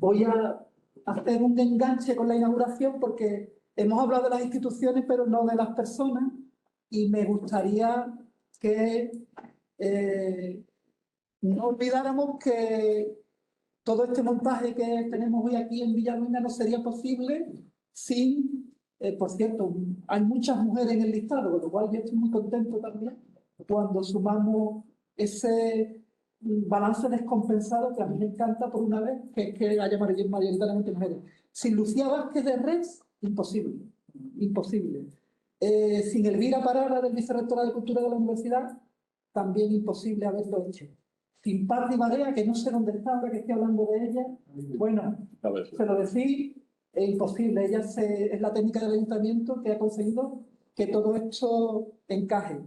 voy a hacer un enganche con la inauguración porque hemos hablado de las instituciones, pero no de las personas, y me gustaría que no olvidáramos que todo este montaje que tenemos hoy aquí en Villalbina no sería posible sin, por cierto, hay muchas mujeres en el listado, con lo cual yo estoy muy contento también cuando sumamos ese balance descompensado que a mí me encanta por una vez, que es que haya mayoritariamente mujeres. Sin Lucía Vázquez de Res, imposible, imposible. Sin Elvira Parada, del vicerrectora de Cultura de la Universidad, también imposible haberlo hecho. Sin Paz y Marea, que no sé dónde está ahora que estoy hablando de ella, bueno, se lo decís, es imposible. Ella es la técnica del ayuntamiento que ha conseguido que todo esto encaje.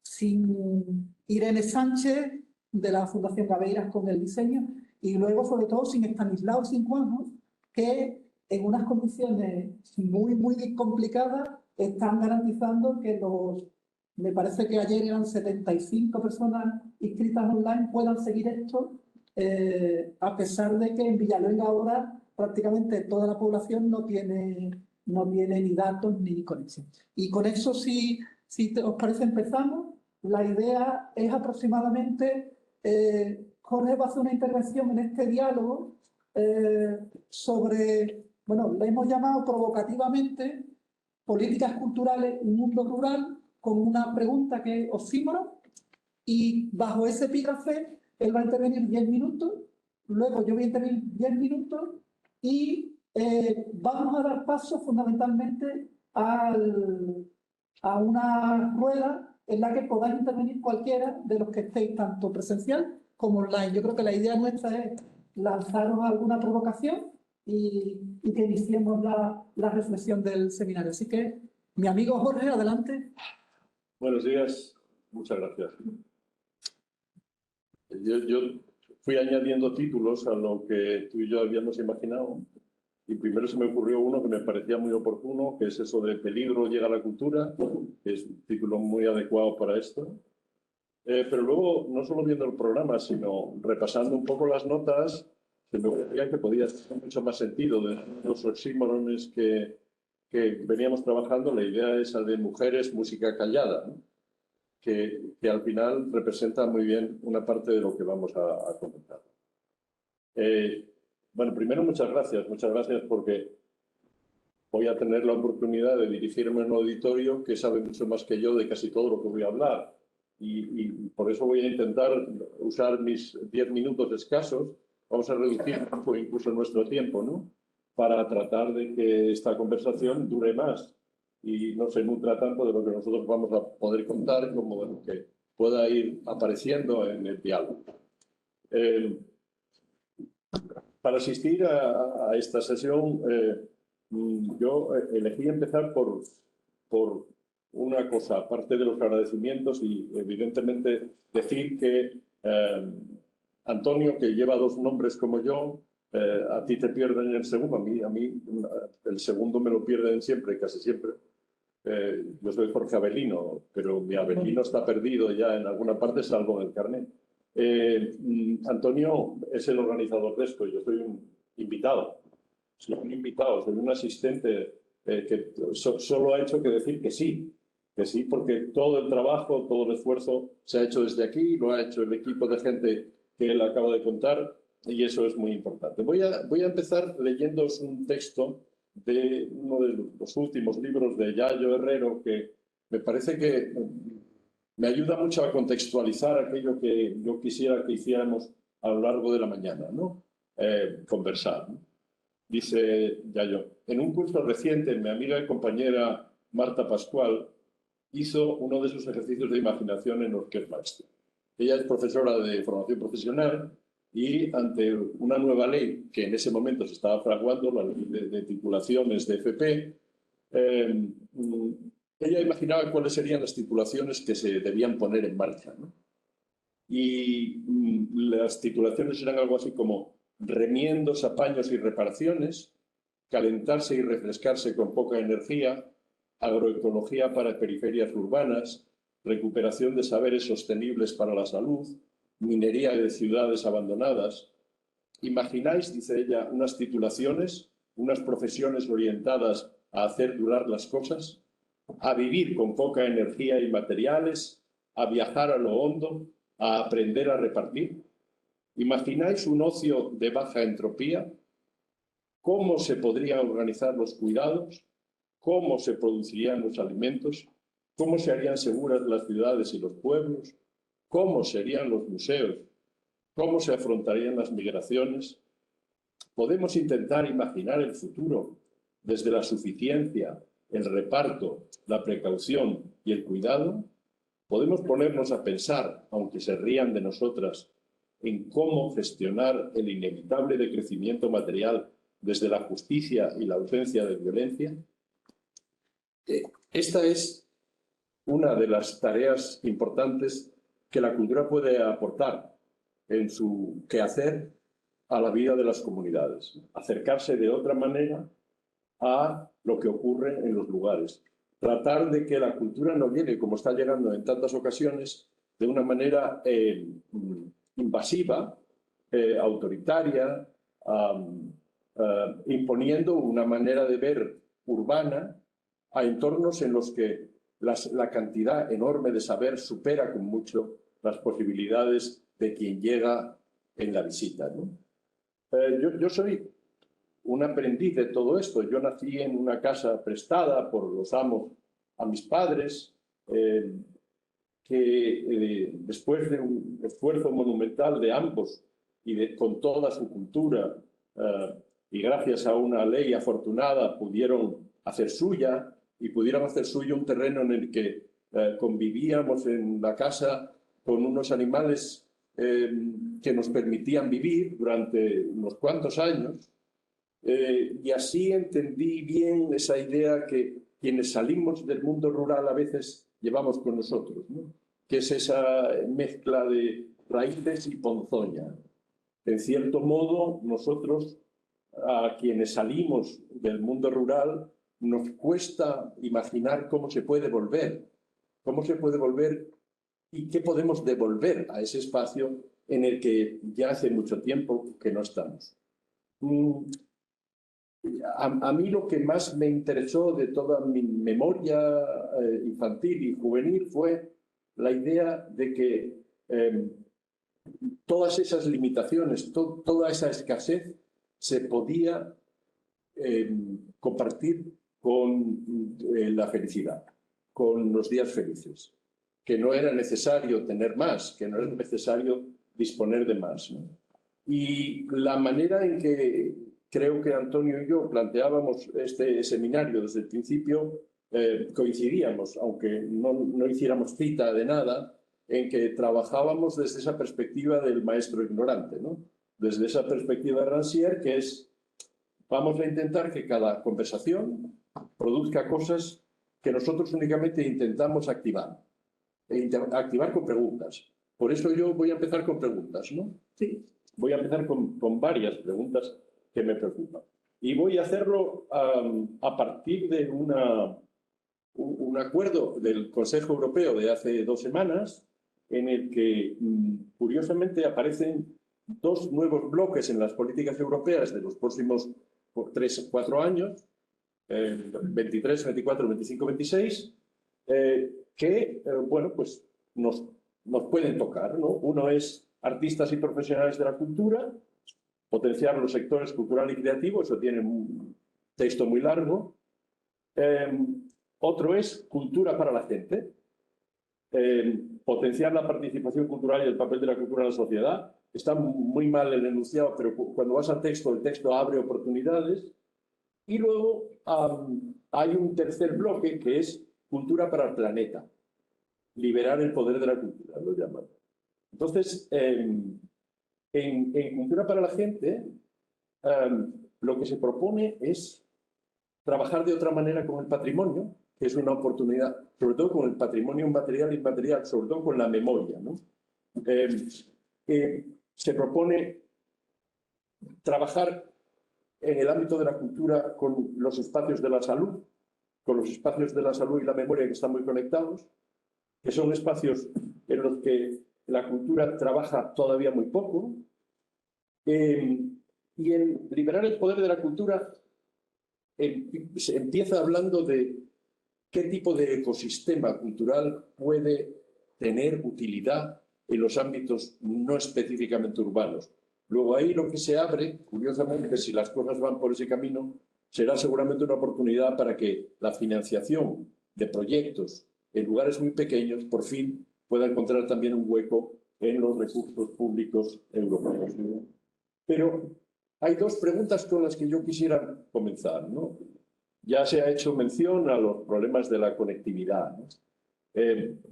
Sin Irene Sánchez, de la Fundación Gaveiras, con el diseño, y luego, sobre todo, sin Estanislao Cincuano, que en unas condiciones muy, muy complicadas están garantizando que me parece que ayer eran 75 personas inscritas online, puedan seguir esto, a pesar de que en Villaluenga ahora prácticamente toda la población no tiene ni datos ni conexión. Y con eso, si os parece, empezamos. La idea es aproximadamente, Jorge va a hacer una intervención en este diálogo sobre, bueno, le hemos llamado provocativamente políticas culturales y mundo rural, con una pregunta que es oxímoron, y bajo ese epígrafe él va a intervenir 10 minutos, luego yo voy a intervenir 10 minutos y vamos a dar paso fundamentalmente a una rueda en la que podáis intervenir cualquiera de los que estéis tanto presencial como online. Yo creo que la idea nuestra es lanzaros alguna provocación y que iniciemos la reflexión del seminario. Así que, mi amigo Jorge, adelante. Buenos días, muchas gracias. Yo fui añadiendo títulos a lo que tú y yo habíamos imaginado, y primero se me ocurrió uno que me parecía muy oportuno, que es eso de Peligro llega a la cultura, que es un título muy adecuado para esto. Pero luego, no solo viendo el programa, sino repasando un poco las notas, se me ocurría que podía tener mucho más sentido de los oxímorones que veníamos trabajando, la idea esa de mujeres, música callada, ¿no? que al final representa muy bien una parte de lo que vamos a comentar. Bueno, primero muchas gracias porque voy a tener la oportunidad de dirigirme a un auditorio que sabe mucho más que yo de casi todo lo que voy a hablar. Y por eso voy a intentar usar mis 10 minutos escasos. Vamos a reducir incluso nuestro tiempo, ¿no? Para tratar de que esta conversación dure más y no se nutra tanto de lo que nosotros vamos a poder contar como de lo que pueda ir apareciendo en el diálogo. Para asistir a esta sesión, yo elegí empezar por una cosa, aparte de los agradecimientos, y evidentemente decir que Antonio, que lleva dos nombres como yo, a ti te pierden el segundo, a mí el segundo me lo pierden siempre, casi siempre. Yo soy Jorge Avelino, pero mi Avelino está perdido ya en alguna parte, salvo en el carnet. Antonio es el organizador de esto, yo soy un invitado. Soy un asistente que solo ha hecho que decir que sí, porque todo el trabajo, todo el esfuerzo se ha hecho desde aquí, lo ha hecho el equipo de gente que él acaba de contar, y eso es muy importante. Voy a empezar leyéndoos un texto de uno de los últimos libros de Yayo Herrero, que me parece que me ayuda mucho a contextualizar aquello que yo quisiera que hiciéramos a lo largo de la mañana, ¿no? Conversar, ¿no? Dice Yayo: en un curso reciente, mi amiga y compañera Marta Pascual hizo uno de sus ejercicios de imaginación en los que es maestra. Ella es profesora de formación profesional y, ante una nueva ley que en ese momento se estaba fraguando, la ley de titulaciones de FP, ella imaginaba cuáles serían las titulaciones que se debían poner en marcha, ¿no? Y las titulaciones eran algo así como remiendos, apaños y reparaciones, calentarse y refrescarse con poca energía, agroecología para periferias urbanas, recuperación de saberes sostenibles para la salud, minería de ciudades abandonadas, ¿Imagináis, dice ella, unas titulaciones, unas profesiones orientadas a hacer durar las cosas, a vivir con poca energía y materiales, a viajar a lo hondo, a aprender a repartir? ¿Imagináis un ocio de baja entropía? ¿Cómo se podrían organizar los cuidados? ¿Cómo se producirían los alimentos? ¿Cómo se harían seguras las ciudades y los pueblos? ¿Cómo serían los museos? ¿Cómo se afrontarían las migraciones? Podemos intentar imaginar el futuro desde la suficiencia, el reparto, la precaución y el cuidado. Podemos ponernos a pensar, aunque se rían de nosotras, en cómo gestionar el inevitable decrecimiento material desde la justicia y la ausencia de violencia. Esta es una de las tareas importantes que la cultura puede aportar en su quehacer a la vida de las comunidades, acercarse de otra manera a lo que ocurre en los lugares, tratar de que la cultura no llegue, como está llegando en tantas ocasiones, de una manera invasiva, autoritaria, imponiendo una manera de ver urbana a entornos en los que la cantidad enorme de saber supera con mucho las posibilidades de quien llega en la visita, ¿no? Yo soy un aprendiz de todo esto. Yo nací en una casa prestada por los amos a mis padres, que después de un esfuerzo monumental de ambos y con toda su cultura, y gracias a una ley afortunada pudieron hacer suya y pudieron hacer suyo un terreno en el que convivíamos en la casa con unos animales que nos permitían vivir durante unos cuantos años. Y así entendí bien esa idea que quienes salimos del mundo rural a veces llevamos con nosotros, ¿no? Que es esa mezcla de raíces y ponzoña. En cierto modo, nosotros, a quienes salimos del mundo rural, nos cuesta imaginar cómo se puede volver y qué podemos devolver a ese espacio en el que ya hace mucho tiempo que no estamos. A mí lo que más me interesó de toda mi memoria infantil y juvenil fue la idea de que todas esas limitaciones, toda esa escasez se podía compartir con la felicidad, con los días felices, que no era necesario tener más, que no era necesario disponer de más, ¿no? Y la manera en que creo que Antonio y yo planteábamos este seminario desde el principio, coincidíamos, aunque no hiciéramos cita de nada, en que trabajábamos desde esa perspectiva del maestro ignorante, ¿no? Desde esa perspectiva de Rancière, que es, vamos a intentar que cada conversación produzca cosas que nosotros únicamente intentamos activar, activar con preguntas. Por eso yo voy a empezar con preguntas, ¿no? Sí. Voy a empezar con varias preguntas que me preocupan. Y voy a hacerlo a partir de un acuerdo del Consejo Europeo de hace 2 semanas, en el que, curiosamente, aparecen 2 nuevos bloques en las políticas europeas de los próximos 3 o 4 años, 23, 24, 25, 26, que, bueno, pues nos pueden tocar, ¿no? Uno es artistas y profesionales de la cultura, potenciar los sectores cultural y creativo, eso tiene un texto muy largo. Otro es cultura para la gente, potenciar la participación cultural y el papel de la cultura en la sociedad. Está muy mal el enunciado, pero cuando vas al texto, el texto abre oportunidades. Y luego hay un tercer bloque que es cultura para el planeta, liberar el poder de la cultura, lo llaman. Entonces, en Cultura para la Gente, lo que se propone es trabajar de otra manera con el patrimonio, que es una oportunidad, sobre todo con el patrimonio material e inmaterial, sobre todo con la memoria, ¿no? Se propone trabajar en el ámbito de la cultura con los espacios de la salud, y la memoria que están muy conectados, que son espacios en los que la cultura trabaja todavía muy poco, Y en liberar el poder de la cultura se empieza hablando de qué tipo de ecosistema cultural puede tener utilidad en los ámbitos no específicamente urbanos. Luego ahí lo que se abre, curiosamente, si las cosas van por ese camino, será seguramente una oportunidad para que la financiación de proyectos en lugares muy pequeños por fin pueda encontrar también un hueco en los recursos públicos europeos. Pero hay dos preguntas con las que yo quisiera comenzar, ¿no? Ya se ha hecho mención a los problemas de la conectividad, ¿no?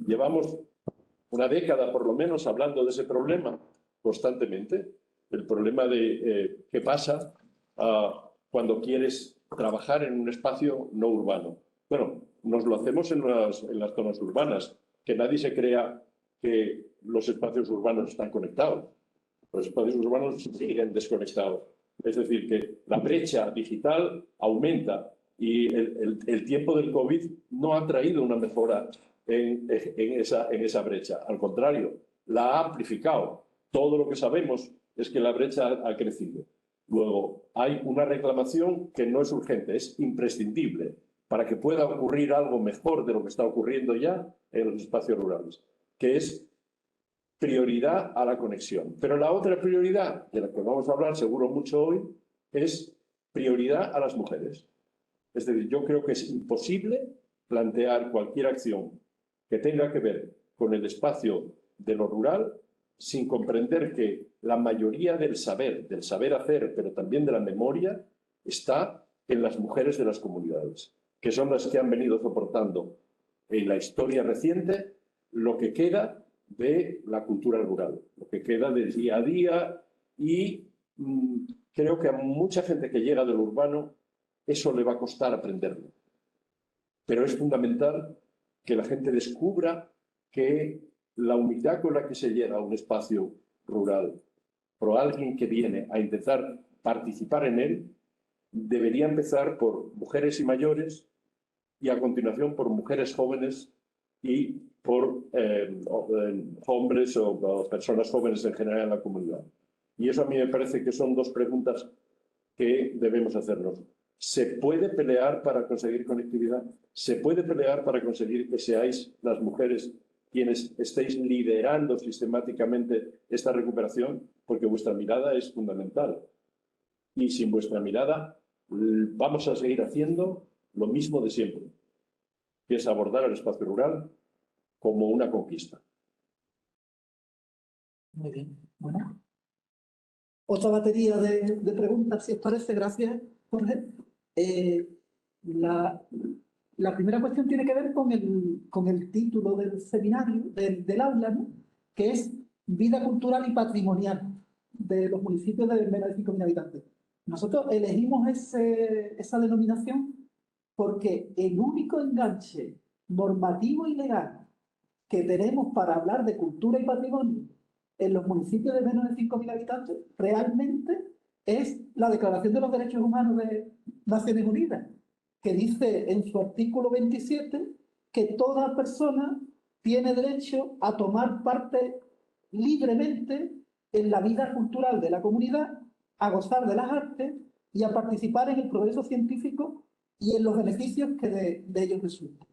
Llevamos una década por lo menos hablando de ese problema constantemente, el problema de qué pasa cuando quieres trabajar en un espacio no urbano. Bueno, nos lo hacemos en las zonas urbanas, que nadie se crea que los espacios urbanos están conectados. Los espacios urbanos siguen desconectados. Es decir, que la brecha digital aumenta y el tiempo del COVID no ha traído una mejora en esa brecha. Al contrario, la ha amplificado. Todo lo que sabemos es que la brecha ha crecido. Luego, hay una reclamación que no es urgente, es imprescindible para que pueda ocurrir algo mejor de lo que está ocurriendo ya en los espacios rurales, que es prioridad a la conexión. Pero la otra prioridad, de la que vamos a hablar seguro mucho hoy, es prioridad a las mujeres. Es decir, yo creo que es imposible plantear cualquier acción que tenga que ver con el espacio de lo rural sin comprender que la mayoría del saber hacer, pero también de la memoria, está en las mujeres de las comunidades, que son las que han venido soportando en la historia reciente lo que queda de la cultura rural, lo que queda del día a día y creo que a mucha gente que llega del urbano eso le va a costar aprenderlo. Pero es fundamental que la gente descubra que la humildad con la que se llega a un espacio rural por alguien que viene a intentar participar en él debería empezar por mujeres y mayores y a continuación por mujeres jóvenes y por hombres o personas jóvenes en general en la comunidad. Y eso a mí me parece que son dos preguntas que debemos hacernos. ¿Se puede pelear para conseguir conectividad? ¿Se puede pelear para conseguir que seáis las mujeres quienes estéis liderando sistemáticamente esta recuperación? Porque vuestra mirada es fundamental. Y sin vuestra mirada vamos a seguir haciendo lo mismo de siempre, que es abordar el espacio rural como una conquista. Muy bien. Bueno. Otra batería de preguntas, si os parece. Gracias, Jorge. La primera cuestión tiene que ver con el título del seminario, del aula, ¿no? Que es Vida cultural y patrimonial de los municipios de menos de 5.000 habitantes. Nosotros elegimos esa denominación porque el único enganche normativo y legal que tenemos para hablar de cultura y patrimonio en los municipios de menos de 5.000 habitantes realmente es la Declaración de los Derechos Humanos de Naciones Unidas, que dice en su artículo 27 que toda persona tiene derecho a tomar parte libremente en la vida cultural de la comunidad, a gozar de las artes y a participar en el progreso científico y en los beneficios que de ellos resultan.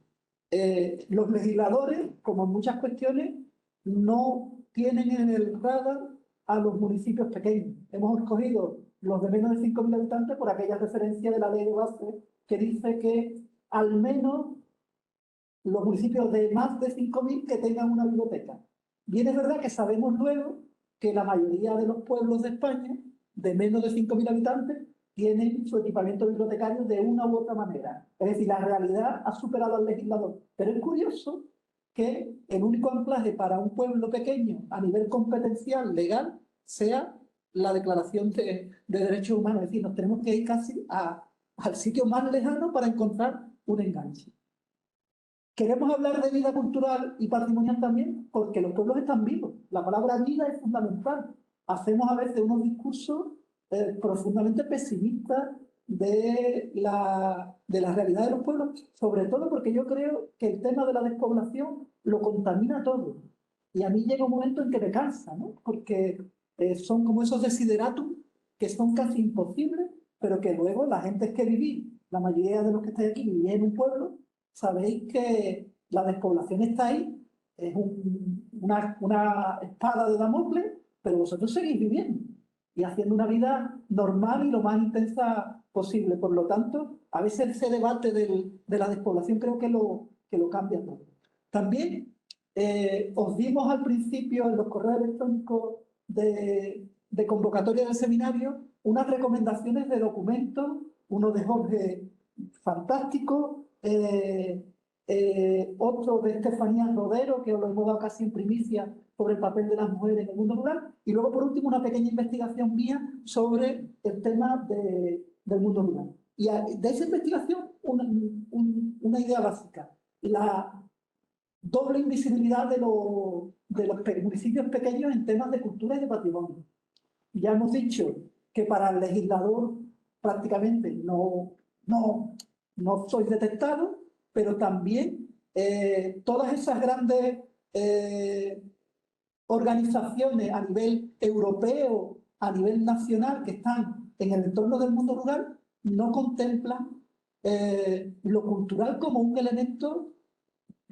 Los legisladores, como en muchas cuestiones, no tienen en el radar a los municipios pequeños. Hemos escogido los de menos de 5.000 habitantes por aquella referencia de la ley de base que dice que al menos los municipios de más de 5.000 que tengan una biblioteca. Bien es verdad que sabemos luego que la mayoría de los pueblos de España, de menos de 5.000 habitantes, tienen su equipamiento bibliotecario de una u otra manera. Es decir, la realidad ha superado al legislador. Pero es curioso que el único anclaje para un pueblo pequeño a nivel competencial, legal, sea la Declaración de Derechos Humanos. Es decir, nos tenemos que ir casi al sitio más lejano para encontrar un enganche. Queremos hablar de vida cultural y patrimonial también porque los pueblos están vivos. La palabra vida es fundamental. Hacemos a veces unos discursos profundamente pesimistas de la realidad de los pueblos, sobre todo porque yo creo que el tema de la despoblación lo contamina todo. Y a mí llega un momento en que me cansa, ¿no? Porque son como esos desideratum que son casi imposibles, pero que luego la gente que vivís, la mayoría de los que estáis aquí vivís en un pueblo, sabéis que la despoblación está ahí, es una espada de Damocles, pero vosotros seguís viviendo y haciendo una vida normal y lo más intensa posible. Por lo tanto, a veces ese debate de la despoblación creo que lo cambia todo. También os dimos al principio en los correos electrónicos de convocatoria del seminario unas recomendaciones de documentos, uno de Jorge fantástico, otro de Estefanía Rodero, que os lo hemos dado casi en primicia, sobre el papel de las mujeres en el mundo rural, y luego por último una pequeña investigación mía sobre el tema del mundo rural. Y de esa investigación una idea básica, la doble invisibilidad de los municipios pequeños en temas de cultura y de patrimonio. Ya hemos dicho que para el legislador prácticamente no soy detectado, pero también todas esas grandes organizaciones a nivel europeo, a nivel nacional, que están en el entorno del mundo rural, no contemplan lo cultural como un elemento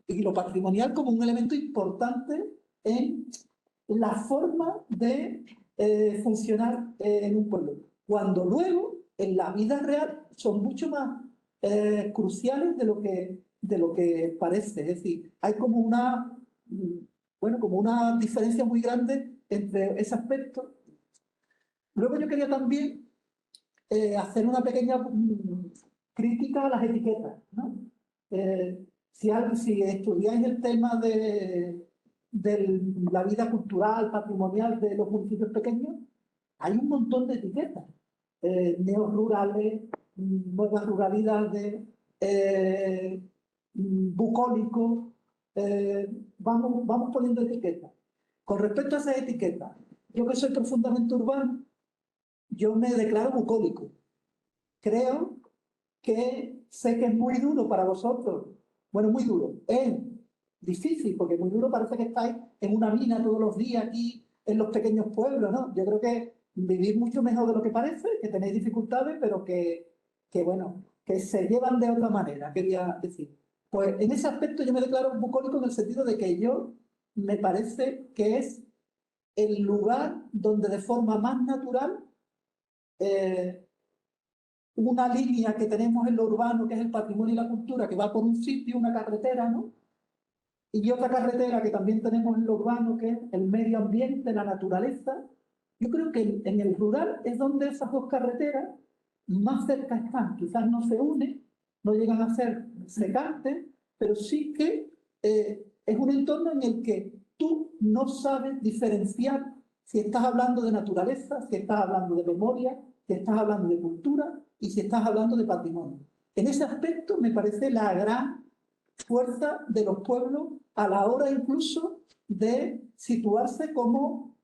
y lo patrimonial como un elemento importante en la forma de funcionar en un pueblo. Cuando luego, en la vida real, son mucho más cruciales de lo que parece. Es decir, hay como como una diferencia muy grande entre ese aspecto. Luego yo quería también hacer una pequeña crítica a las etiquetas, ¿no? Si estudiáis el tema de la vida cultural, patrimonial de los municipios pequeños, hay un montón de etiquetas. Neorurales, nuevas ruralidades, bucólicos, vamos poniendo etiquetas. Con respecto a esas etiquetas, yo que soy profundamente urbano, yo me declaro bucólico. Creo que sé que es muy duro para vosotros. Bueno, muy duro. Es difícil, porque muy duro parece que estáis en una mina todos los días aquí en los pequeños pueblos, ¿no? Yo creo que vivís mucho mejor de lo que parece, que tenéis dificultades, pero que se llevan de otra manera, quería decir. Pues en ese aspecto yo me declaro bucólico en el sentido de que yo me parece que es el lugar donde de forma más natural una línea que tenemos en lo urbano, que es el patrimonio y la cultura, que va por un sitio, una carretera, ¿no? Y otra carretera que también tenemos en lo urbano, que es el medio ambiente, la naturaleza. Yo creo que en el rural es donde esas dos carreteras más cerca están. Quizás no se unen, no llegan a ser secantes, pero sí que es un entorno en el que tú no sabes diferenciar si estás hablando de naturaleza, si estás hablando de memoria, si estás hablando de cultura y si estás hablando de patrimonio. En ese aspecto me parece la gran fuerza de los pueblos a la hora incluso de situarse como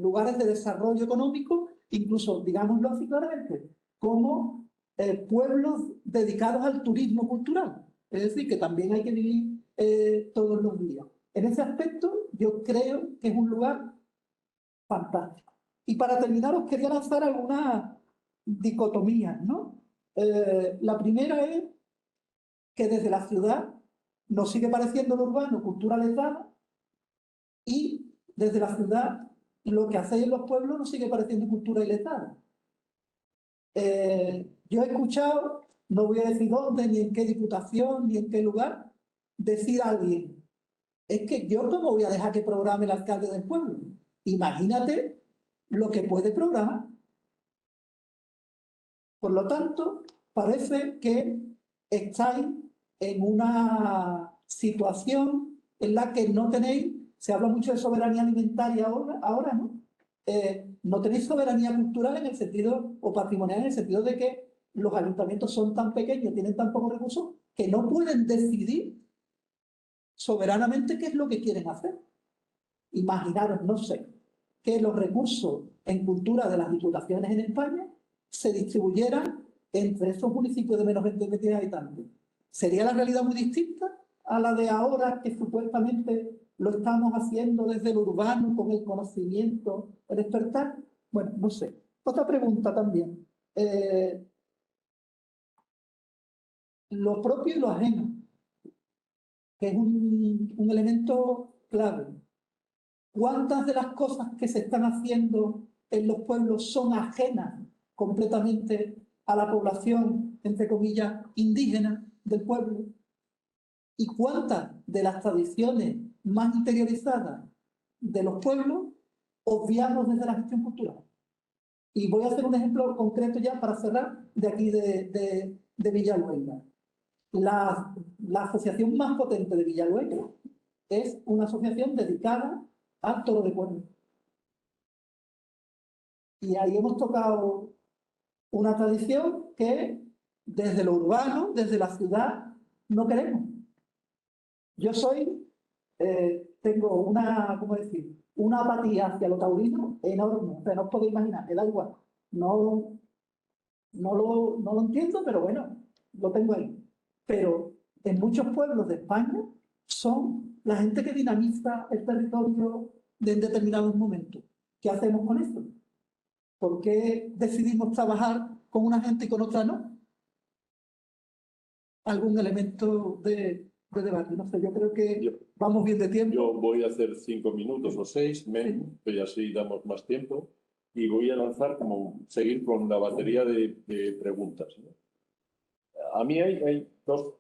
lugares de desarrollo económico, incluso, digámoslo así claramente, como pueblos dedicados al turismo cultural. Es decir, que también hay que vivir todos los días. En ese aspecto, yo creo que es un lugar fantástico. Y para terminar, os quería lanzar algunas dicotomías, ¿no? La primera es que desde la ciudad nos sigue pareciendo lo urbano cultura letrada y desde la ciudad lo que hacéis en los pueblos nos sigue pareciendo cultura iletrada. Yo he escuchado, no voy a decir dónde, ni en qué diputación, ni en qué lugar, decir a alguien, es que yo no voy a dejar que programe el alcalde del pueblo. Imagínate lo que puede programar. Por lo tanto, parece que estáis en una situación en la que no tenéis, se habla mucho de soberanía alimentaria ahora, ¿no? No tenéis soberanía cultural en el sentido, o patrimonial en el sentido de que los ayuntamientos son tan pequeños, tienen tan pocos recursos, que no pueden decidir soberanamente qué es lo que quieren hacer. Imaginaros, no sé, que los recursos en cultura de las diputaciones en España se distribuyeran entre esos municipios de menos de 20 habitantes. ¿Sería la realidad muy distinta a la de ahora, que supuestamente ¿Lo estamos haciendo desde lo urbano, con el conocimiento, el despertar? Bueno, no sé. Otra pregunta también. Lo propio y lo ajeno, que es un elemento clave. ¿Cuántas de las cosas que se están haciendo en los pueblos son ajenas completamente a la población, entre comillas, indígena del pueblo? ¿Y cuántas de las tradiciones más interiorizadas de los pueblos obviamos desde la gestión cultural? Y voy a hacer un ejemplo concreto ya para cerrar de aquí de Villaluenga. La asociación más potente de Villaluenga es una asociación dedicada al toro de cuerno. Y ahí hemos tocado una tradición que desde lo urbano, desde la ciudad, no queremos. Yo tengo una, ¿cómo decir? Una apatía hacia lo taurino enorme. O sea, no os podéis imaginar, me da igual. No lo entiendo, pero bueno, lo tengo ahí. Pero en muchos pueblos de España son la gente que dinamiza el territorio en determinados momentos. ¿Qué hacemos con esto? ¿Por qué decidimos trabajar con una gente y con otra no? Algún elemento de debate. No sé, yo creo que vamos bien de tiempo. Yo voy a hacer 5 minutos o 6, y así damos más tiempo. Y voy a lanzar, seguir con la batería de preguntas, ¿no? A mí hay dos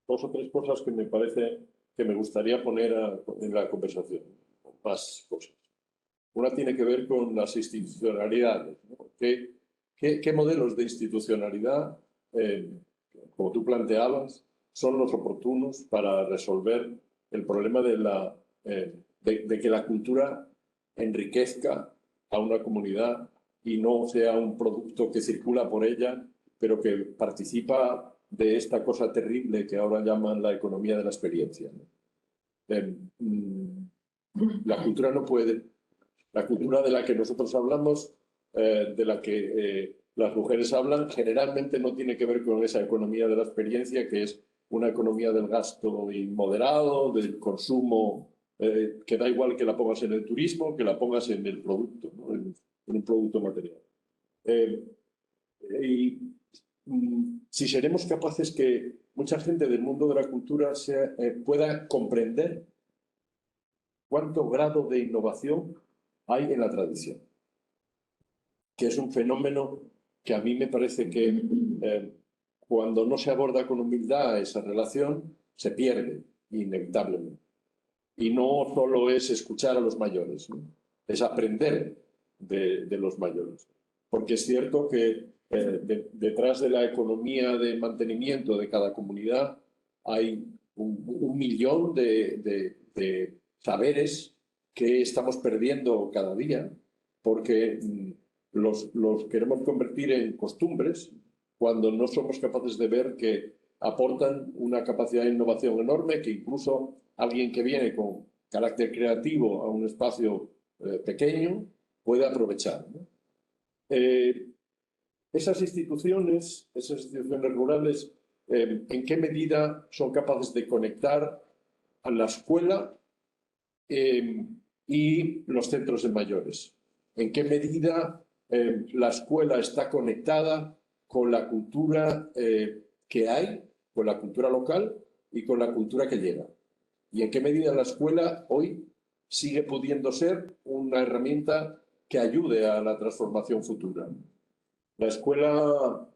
o tres cosas que me parece que me gustaría poner en la conversación. Más cosas. Una tiene que ver con las institucionalidades, ¿no? ¿Qué modelos de institucionalidad, como tú planteabas, son los oportunos para resolver el problema de que la cultura enriquezca a una comunidad y no sea un producto que circula por ella, pero que participa de esta cosa terrible que ahora llaman la economía de la experiencia, ¿no? La cultura no puede... La cultura de la que nosotros hablamos, de la que las mujeres hablan, generalmente no tiene que ver con esa economía de la experiencia, que es una economía del gasto inmoderado, del consumo, que da igual que la pongas en el turismo, que la pongas en el producto, ¿no? en un producto material. Si seremos capaces que mucha gente del mundo de la cultura pueda comprender cuánto grado de innovación hay en la tradición, que es un fenómeno que a mí me parece que cuando no se aborda con humildad esa relación, se pierde inevitablemente. Y no solo es escuchar a los mayores, ¿no? Es aprender de los mayores. Porque es cierto que detrás de la economía de mantenimiento de cada comunidad hay un millón de saberes que estamos perdiendo cada día porque los queremos convertir en costumbres cuando no somos capaces de ver que aportan una capacidad de innovación enorme, que incluso alguien que viene con carácter creativo a un espacio pequeño puede aprovechar, ¿no? Esas instituciones rurales, ¿en qué medida son capaces de conectar a la escuela y los centros de mayores? ¿En qué medida la escuela está conectada con la cultura que hay, con la cultura local y con la cultura que llega? ¿Y en qué medida la escuela hoy sigue pudiendo ser una herramienta que ayude a la transformación futura? La escuela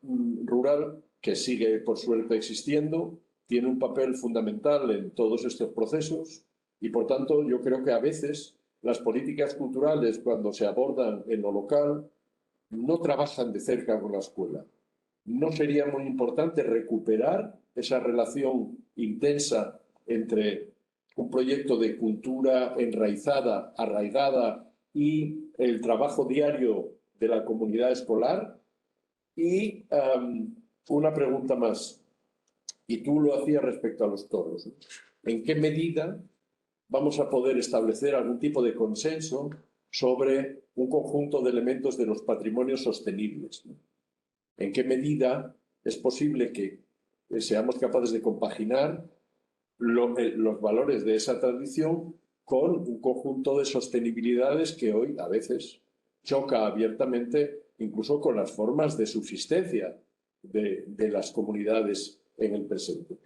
rural, que sigue por suerte existiendo, tiene un papel fundamental en todos estos procesos y, por tanto, yo creo que a veces las políticas culturales, cuando se abordan en lo local, no trabajan de cerca con la escuela. ¿No sería muy importante recuperar esa relación intensa entre un proyecto de cultura enraizada, arraigada y el trabajo diario de la comunidad escolar? Y una pregunta más, y tú lo hacías respecto a los toros, ¿no? ¿En qué medida vamos a poder establecer algún tipo de consenso sobre un conjunto de elementos de los patrimonios sostenibles, ¿no? ¿En qué medida es posible que seamos capaces de compaginar los valores de esa tradición con un conjunto de sostenibilidades que hoy a veces choca abiertamente incluso con las formas de subsistencia de las comunidades en el presente.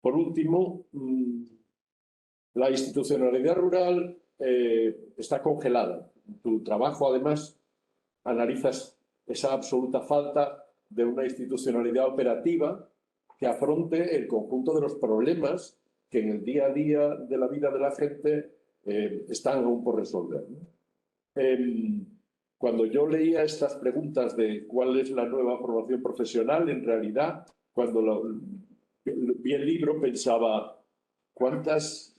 Por último, la institucionalidad rural está congelada. Tu trabajo, además, analizas esa absoluta falta de una institucionalidad operativa que afronte el conjunto de los problemas que en el día a día de la vida de la gente están aún por resolver, ¿no? Cuando yo leía estas preguntas de cuál es la nueva formación profesional, en realidad, cuando vi el libro pensaba cuántas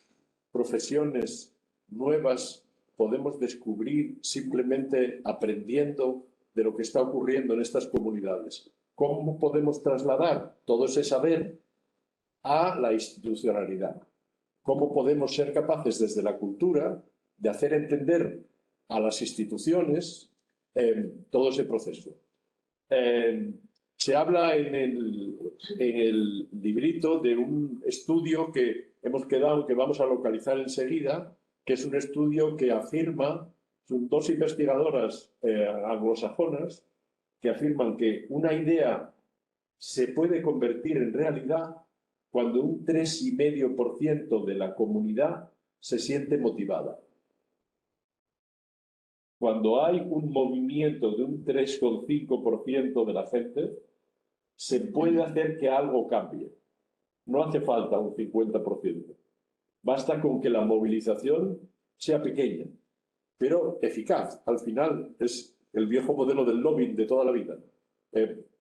profesiones nuevas podemos descubrir simplemente aprendiendo de lo que está ocurriendo en estas comunidades. ¿Cómo podemos trasladar todo ese saber a la institucionalidad? ¿Cómo podemos ser capaces desde la cultura de hacer entender a las instituciones todo ese proceso? Se habla en el librito de un estudio que hemos quedado, que vamos a localizar enseguida, que es un estudio que afirma, son dos investigadoras anglosajonas, que afirman que una idea se puede convertir en realidad cuando un 3,5% de la comunidad se siente motivada. Cuando hay un movimiento de un 3,5% de la gente, se puede hacer que algo cambie. No hace falta un 50%. Basta con que la movilización sea pequeña, pero eficaz. Al final es el viejo modelo del lobbying de toda la vida.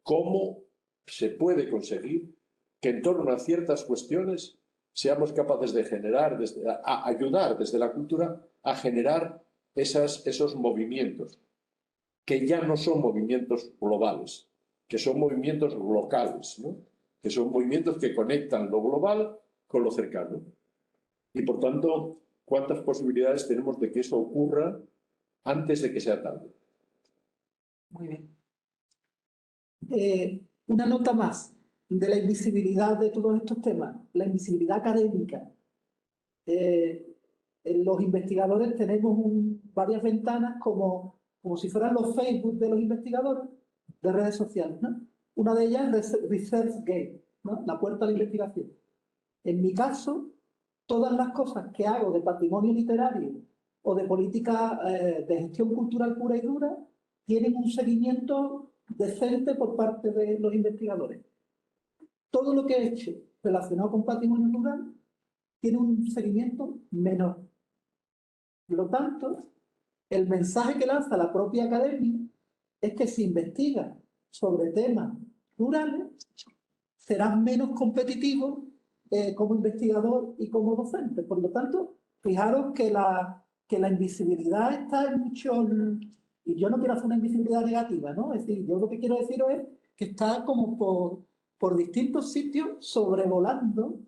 ¿Cómo se puede conseguir que en torno a ciertas cuestiones seamos capaces de generar, ayudar desde la cultura a generar esos movimientos, que ya no son movimientos globales, que son movimientos locales, ¿no? Que son movimientos que conectan lo global con lo cercano. Y por tanto, ¿cuántas posibilidades tenemos de que eso ocurra antes de que sea tarde? Muy bien. Una nota más de la invisibilidad de todos estos temas, la invisibilidad académica. Los investigadores tenemos varias ventanas como si fueran los Facebook de los investigadores de redes sociales, ¿no? Una de ellas es ResearchGate, ¿no? La puerta a la investigación. En mi caso, todas las cosas que hago de patrimonio literario o de política de gestión cultural pura y dura tienen un seguimiento decente por parte de los investigadores. Todo lo que he hecho relacionado con patrimonio rural tiene un seguimiento menor. Por lo tanto, el mensaje que lanza la propia academia es que si investigas sobre temas rurales, serás menos competitivo como investigador y como docente. Por lo tanto, fijaros que la invisibilidad está en muchos... Y yo no quiero hacer una invisibilidad negativa, ¿no? Es decir, yo lo que quiero deciros es que está como por distintos sitios sobrevolando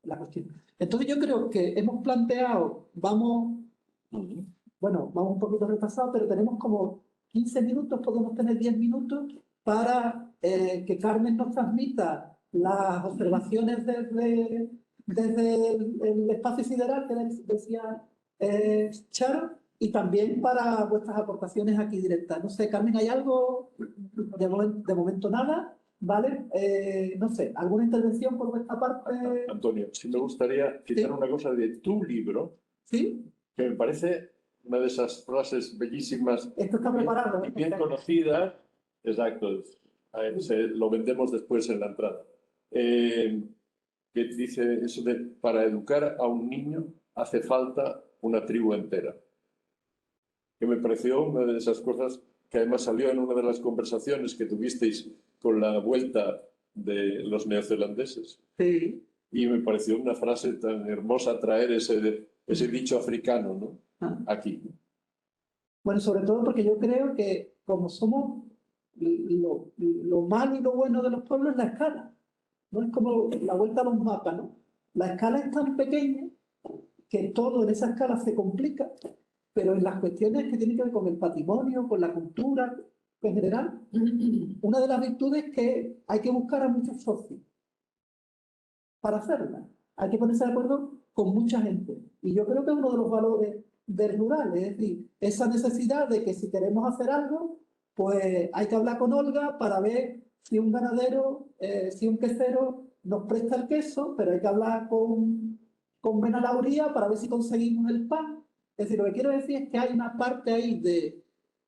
la cuestión. Entonces yo creo que hemos planteado, vamos un poquito retrasados, pero tenemos como 15 minutos, podemos tener 10 minutos para que Carmen nos transmita las observaciones desde el espacio sideral que decía Charo, y también para vuestras aportaciones aquí directas. No sé, Carmen, ¿hay algo? De momento nada, ¿vale? No sé, ¿alguna intervención por vuestra parte? Antonio, sí me gustaría citar una cosa de tu libro, ¿Sí? que me parece una de esas frases bellísimas. Esto está preparado. Y bien conocida. Exacto. Lo vendemos después en la entrada. Que dice eso de, para educar a un niño hace falta una tribu entera. Que me pareció una de esas cosas que además salió en una de las conversaciones que tuvisteis con la vuelta de los neozelandeses. Sí. Y me pareció una frase tan hermosa traer ese dicho africano, ¿no? Aquí. Bueno, sobre todo porque yo creo que como somos lo malo y lo bueno de los pueblos es la escala. No es como la vuelta a los mapas, ¿no? La escala es tan pequeña que todo en esa escala se complica, pero en las cuestiones que tienen que ver con el patrimonio, con la cultura en general, una de las virtudes es que hay que buscar a muchos socios para hacerla. hay que ponerse de acuerdo con mucha gente. Y yo creo que es uno de los valores del rural, es decir, esa necesidad de que si queremos hacer algo, pues hay que hablar con Olga para ver si un ganadero, si un quesero nos presta el queso, pero hay que hablar con Benalauría para ver si conseguimos el pan. Es decir, lo que quiero decir es que hay una parte ahí de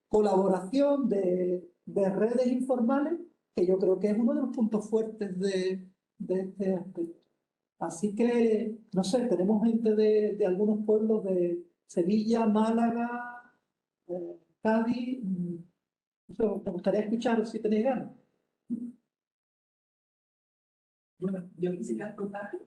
colaboración, de redes informales, que yo creo que es uno de los puntos fuertes de este aspecto. Así que, no sé, tenemos gente de algunos pueblos de Sevilla, Málaga, Cádiz. Eso me gustaría escuchar si tenéis ganas. Bueno, yo quisiera contar.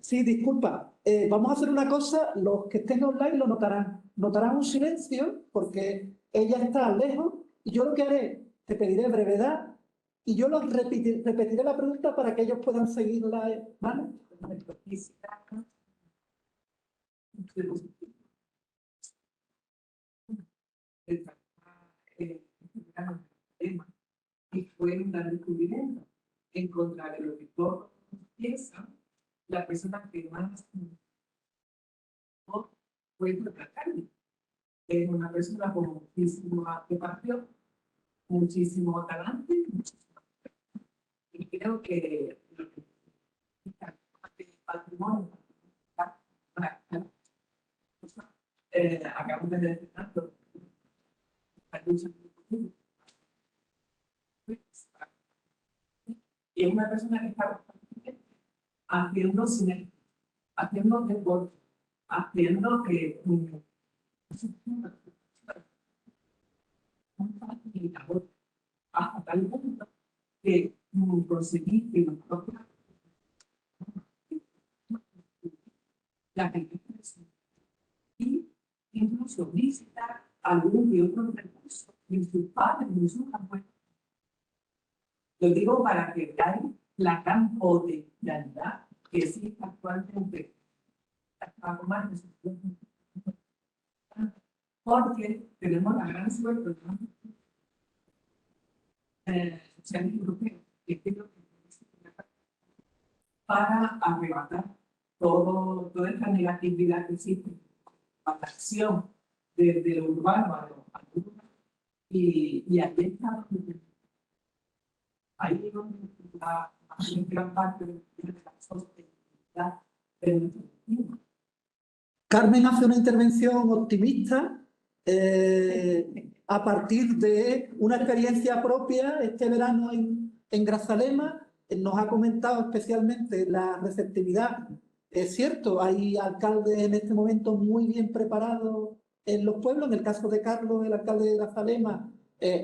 Sí, disculpa. Vamos a hacer una cosa, los que estén online lo notarán. Notarán un silencio porque ella está lejos y yo lo que haré, te pediré brevedad y yo los repetiré la pregunta para que ellos puedan seguirla. ¿Vale? Y fue un gran descubrimiento en contra de lo que todos piensan. La persona que más fue la carne. Es una persona con muchísima preparación, muchísimo talante, y creo que el patrimonio acabamos de mencionar la lucha y es una persona que está haciendo cine, haciendo deporte, haciendo que un facilitador hasta tal punto que conseguí que los propios la gente y incluso visitar algún y otro recurso de sus padres, de sus abuelos. Lo digo para que veáis la gran potencialidad que existe actualmente porque tenemos la gran suerte social europeo para arrebatar toda esta negatividad que existe, la acción desde lo urbano a lo rural, y ahí está ahí donde la gran parte de la sostenibilidad de nuestro destino. Carmen hace una intervención optimista a partir de una experiencia propia este verano en Grazalema. Nos ha comentado especialmente la receptividad. Es cierto, hay alcaldes en este momento muy bien preparados en los pueblos. En el caso de Carlos, el alcalde de Grazalema,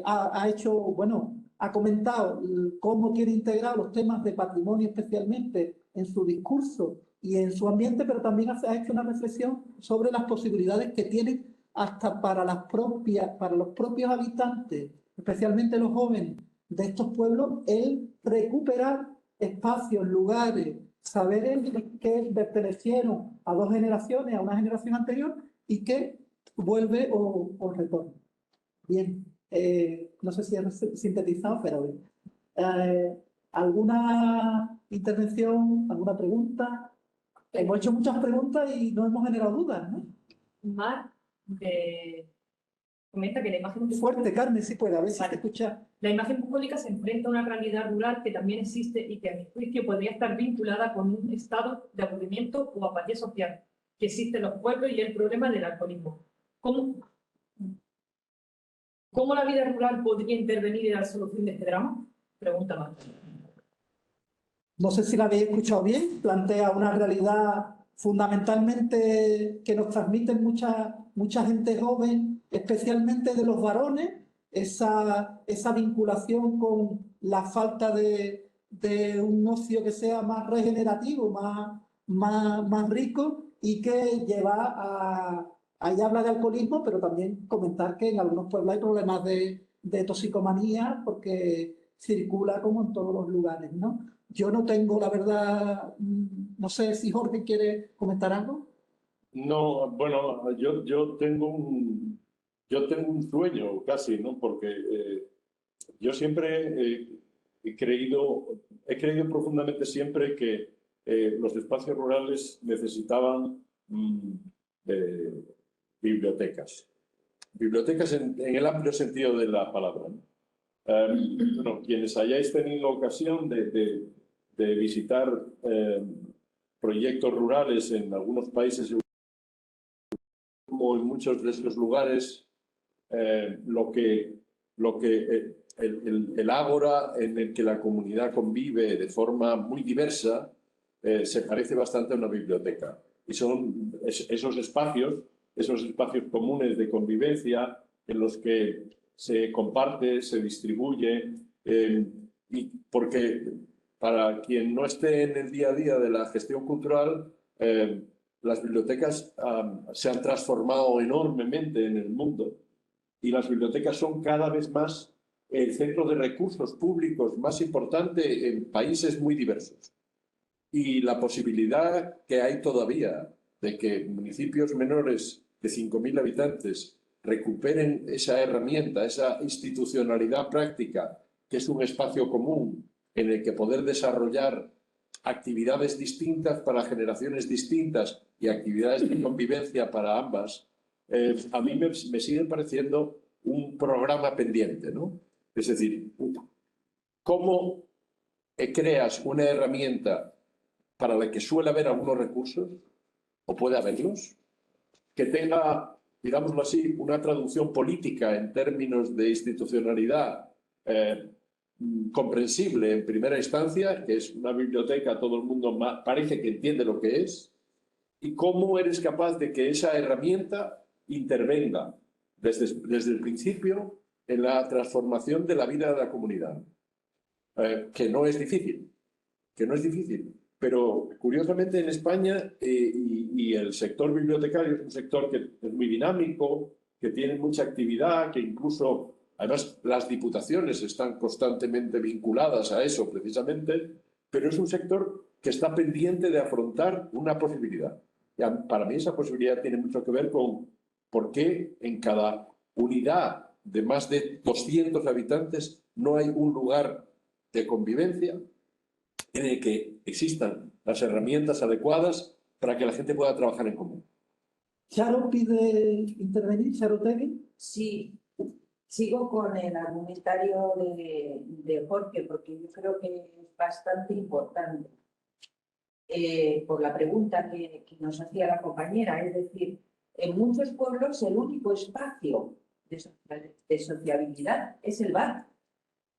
ha hecho, bueno, ha comentado cómo quiere integrar los temas de patrimonio especialmente en su discurso y en su ambiente, pero también ha hecho una reflexión sobre las posibilidades que tienen hasta para los propios habitantes, especialmente los jóvenes de estos pueblos, el recuperar espacios, lugares, saberes que pertenecieron a dos generaciones, a una generación anterior, y que vuelve o retorna. Bien, no sé si he sintetizado, pero bien. ¿Alguna intervención, alguna pregunta? Hemos hecho muchas preguntas y no hemos generado dudas, ¿no? Mar comenta que la imagen Fuerte, Carmen, si puede, a ver si Vale. te escucha. La imagen bucólica se enfrenta a una realidad rural que también existe y que a mi juicio podría estar vinculada con un estado de aburrimiento o apatía social que existe en los pueblos y el problema del alcoholismo. ¿Cómo la vida rural podría intervenir en la solución de este drama? Pregunta Mar. No sé si la habéis escuchado bien, plantea una realidad fundamentalmente que nos transmite mucha gente joven, especialmente de los varones, esa vinculación con la falta de un ocio que sea más regenerativo, más rico, y que lleva a... Ahí habla de alcoholismo, pero también comentar que en algunos pueblos hay problemas de toxicomanía porque circula como en todos los lugares, ¿no? Yo no tengo, la verdad, no sé si Jorge quiere comentar algo. No, bueno, yo tengo un sueño casi, ¿no? Porque yo siempre he creído profundamente siempre que los espacios rurales necesitaban bibliotecas. Bibliotecas en el amplio sentido de la palabra, ¿no? Bueno, quienes hayáis tenido ocasión de visitar proyectos rurales en algunos países, como en muchos de estos lugares, el ágora en el que la comunidad convive de forma muy diversa se parece bastante a una biblioteca. Y son esos espacios comunes de convivencia en los que se comparte, se distribuye, y porque para quien no esté en el día a día de la gestión cultural, las bibliotecas se han transformado enormemente en el mundo y las bibliotecas son cada vez más el centro de recursos públicos más importante en países muy diversos. Y la posibilidad que hay todavía de que municipios menores de 5.000 habitantes recuperen esa herramienta, esa institucionalidad práctica, que es un espacio común en el que poder desarrollar actividades distintas para generaciones distintas y actividades de convivencia para ambas, a mí me sigue pareciendo un programa pendiente, ¿no? Es decir, ¿cómo creas una herramienta para la que suele haber algunos recursos, o puede haberlos, que tenga, digámoslo así, una traducción política en términos de institucionalidad comprensible en primera instancia, que es una biblioteca, todo el mundo parece que entiende lo que es, y cómo eres capaz de que esa herramienta intervenga desde el principio en la transformación de la vida de la comunidad, que no es difícil, pero curiosamente en España y el sector bibliotecario es un sector que es muy dinámico, que tiene mucha actividad, que incluso, además, las diputaciones están constantemente vinculadas a eso precisamente, pero es un sector que está pendiente de afrontar una posibilidad. Y para mí esa posibilidad tiene mucho que ver con por qué en cada unidad de más de 200 habitantes no hay un lugar de convivencia en el que existan las herramientas adecuadas para que la gente pueda trabajar en común. ¿Charo pide intervenir? ¿Charo Tegui? Sí, sigo con el argumentario de Jorge, porque yo creo que es bastante importante por la pregunta que nos hacía la compañera. Es decir, en muchos pueblos el único espacio de sociabilidad es el bar,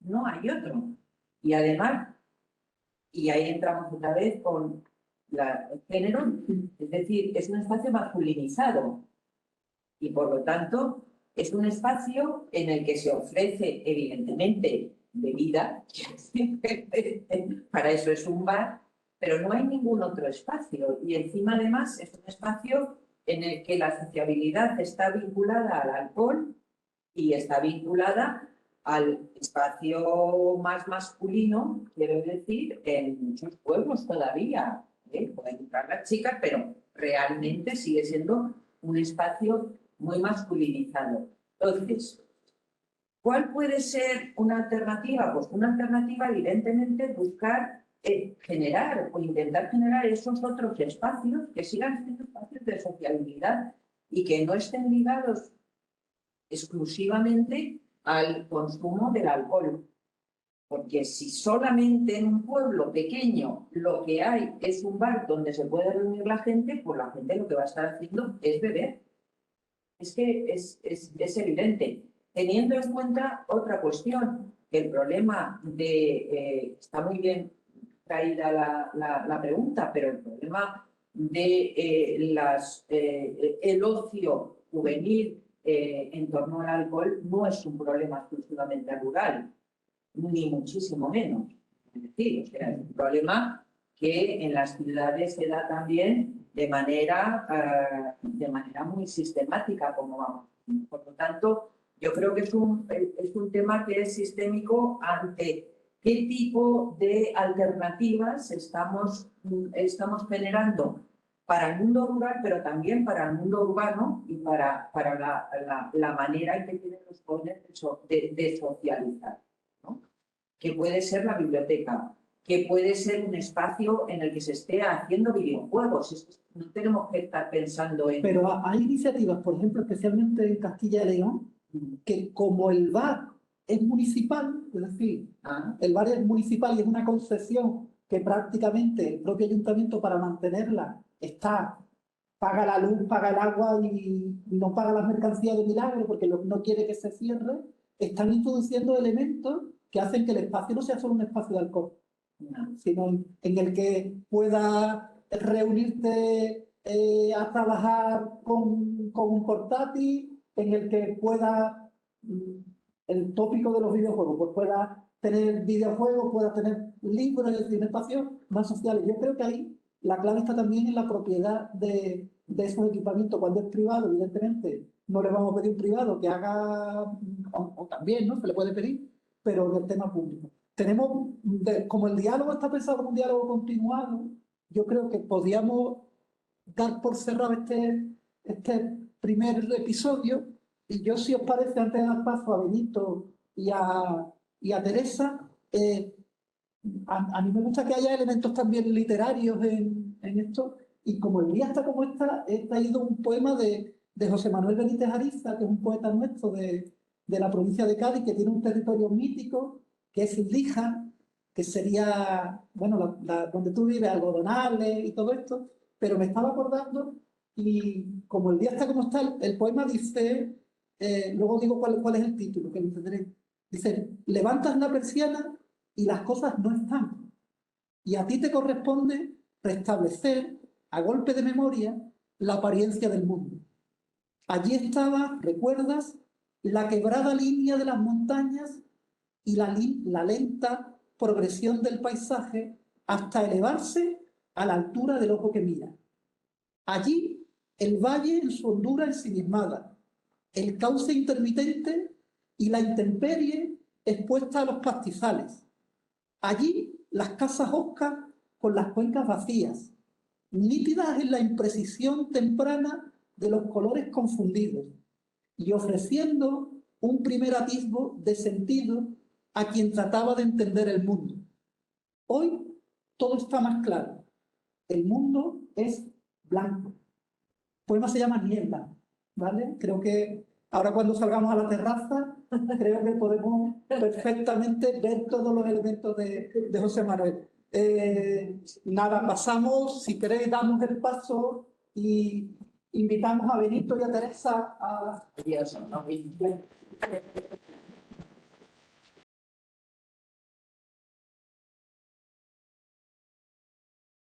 no hay otro. Y además, y ahí entramos otra vez con el género, es decir, es un espacio masculinizado y por lo tanto es un espacio en el que se ofrece evidentemente bebida, para eso es un bar, pero no hay ningún otro espacio y encima además es un espacio en el que la sociabilidad está vinculada al alcohol y está vinculada al espacio más masculino, quiero decir, en muchos pueblos todavía. Pueden entrar las chicas, pero realmente sigue siendo un espacio muy masculinizado. Entonces, ¿cuál puede ser una alternativa? Pues una alternativa, evidentemente, buscar generar o intentar generar esos otros espacios que sigan siendo espacios de sociabilidad y que no estén ligados exclusivamente al consumo del alcohol. Porque si solamente en un pueblo pequeño lo que hay es un bar donde se puede reunir la gente, pues la gente lo que va a estar haciendo es beber. Es que es evidente. Teniendo en cuenta otra cuestión, que el problema de... está muy bien traída la pregunta, pero el problema de el ocio juvenil en torno al alcohol no es un problema exclusivamente rural, ni muchísimo menos. Es decir, o sea, es un problema que en las ciudades se da también de manera muy sistemática, como vamos. Por lo tanto, yo creo que es un tema que es sistémico ante qué tipo de alternativas estamos generando para el mundo rural, pero también para el mundo urbano y para la manera en que tienen los jóvenes de socializar, ¿no? Que puede ser la biblioteca, que puede ser un espacio en el que se esté haciendo videojuegos. No tenemos que estar pensando en... Pero hay iniciativas, por ejemplo, especialmente en Castilla y León, que como el bar es municipal, es decir, el bar es municipal y es una concesión que prácticamente el propio ayuntamiento para mantenerla paga la luz, paga el agua y no paga las mercancías de milagro porque no quiere que se cierre, están introduciendo elementos que hacen que el espacio no sea solo un espacio de alcohol, sino en el que puedas reunirte a trabajar con un portátil, en el que pueda, el tópico de los videojuegos, pues pueda tener videojuegos, pueda tener libros, es decir, un espacio más social. Yo creo que ahí la clave está también en la propiedad de esos equipamientos. Cuando es privado, evidentemente, no le vamos a pedir a un privado que haga, o también, ¿no? Se le puede pedir, pero del tema público. Tenemos, como el diálogo está pensado como un diálogo continuado, yo creo que podríamos dar por cerrado este primer episodio, y yo, si os parece, antes de dar paso a Benito y a Teresa, a mí me gusta que haya elementos también literarios en esto, y como el día está como está, he traído un poema de José Manuel Benítez Ariza, que es un poeta nuestro de la provincia de Cádiz, que tiene un territorio mítico, que es Indija, que sería, bueno, donde tú vives, Algodonales y todo esto, pero me estaba acordando, y como el día está como está, el poema dice, luego digo cuál es el título, que lo entenderéis. Dice, levantas la persiana y las cosas no están, y a ti te corresponde restablecer, a golpe de memoria, la apariencia del mundo. Allí estaba, recuerdas, la quebrada línea de las montañas y la lenta progresión del paisaje hasta elevarse a la altura del ojo que mira. Allí, el valle en su hondura ensimismada, el cauce intermitente y la intemperie expuesta a los pastizales. Allí, las casas hoscas con las cuencas vacías, nítidas en la imprecisión temprana de los colores confundidos y ofreciendo un primer atisbo de sentido a quien trataba de entender el mundo. Hoy todo está más claro. El mundo es blanco. El poema se llama Niebla, ¿vale? Creo que ahora cuando salgamos a la terraza, creo que podemos perfectamente ver todos los elementos de José Manuel. Nada, pasamos, si queréis, damos el paso y invitamos a Benito y a Teresa a...